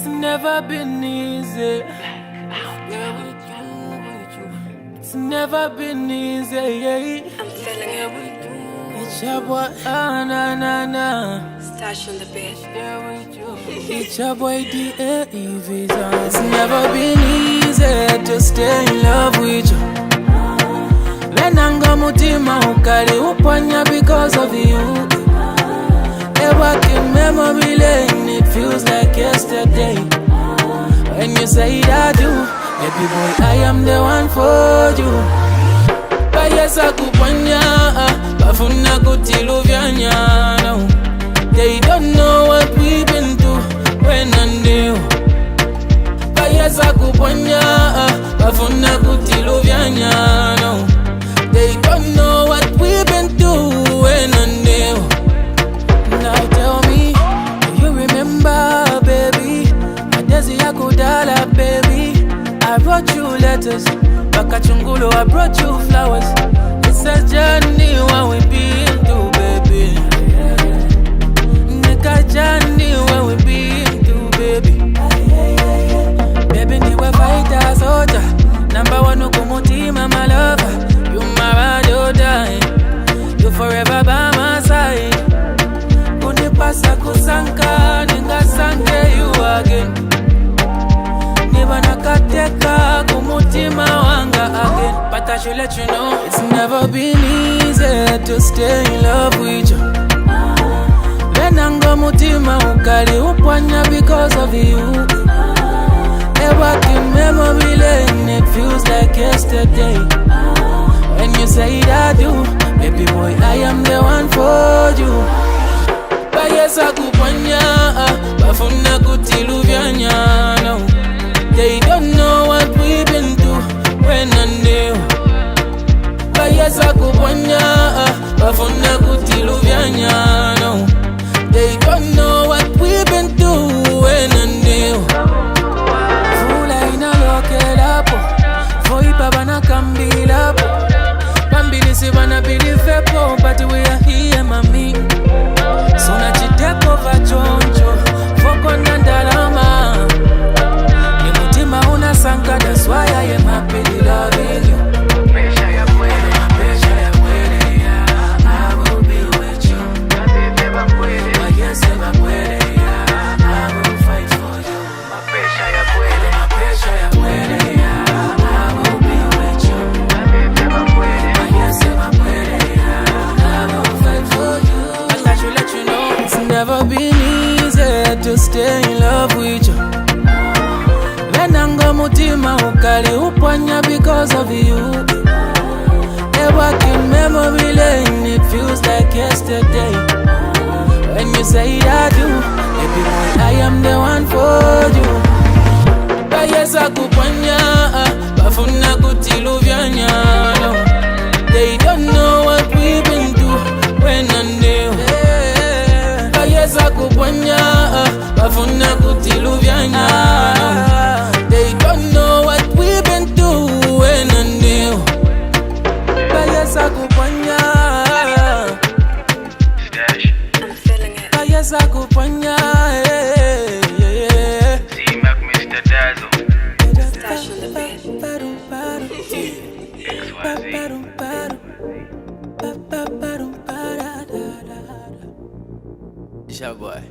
It's never been easy. It's never been easy. I'm feeling it. It's your boy, na. Stash on the bed. It's your boy, D.A.E.V. It's never been easy to stay in love with you. Lenanga mutima ukali upanya because of you. Back in memory lane, it feels like yesterday. When you say I do, baby boy, I am the one for you. Bayesa kupanya, bafuna kutiluvyanya. They don't know what we've been through when I knew. Bayesa kupanya, bafuna kutiluvyanya. They don't know what we've been through when I knew. Now tell me, do you remember, baby? Madezi ya kudala, baby. I brought you letters, Bakachungulo, I brought you flowers. It's a journey what we been through, baby. Nika journey what we been through, baby. Baby, niwe fighter, soldier. Number one, ukumutima, my lover. You my ride or die. You forever by my side. Pasa kusanka, ningasange you again. Niba nakateka, kumutima wanga again. But I should let you know, it's never been easy to stay in love with you. Lenanga mutima ukali upanya because of you. Back in memory lane, it feels like yesterday. When you say I do, baby boy, I am the one for you. Bayesa kupanya, bafuna kutiluvyanya. They don't know what we've been through when I knew. Bayesa kupanya, bafuna kutiluvyanya. They don't know what we've been through when I knew. Fula inalokelapo, foi baba na kambilapo. Bambili si wana bilifepo, but we are here, mami. Suna chiteko vachoncho, foko nandalama. Ni mutima unasanka, that's why I am happily loving you. Pesha ya mwere, yeah, I will be with you. Mayese mapuere, yeah, I will fight for you. Pesha ya mwere, yeah, I will be with you. Mayese mapuere, yeah, I will fight for you. But I should let you know, it's never been easy to stay in love with you. Lenanga mutima ukali upanya because of you. Back in memory lane, it feels like yesterday. When you say I do, baby boy, I am the one for you. Bayesa kupanya, bafuna kutiluvyanya. They don't know what we've been through when I knew. Bayesa kupanya, bafuna kutiluvyanya. They don't know what we've been through when I knew. Bayesa kupanya, I'm feeling it. bayesa kupanya, C-Mac, Mr. Dazzle. Stash on the bed. It's your boy.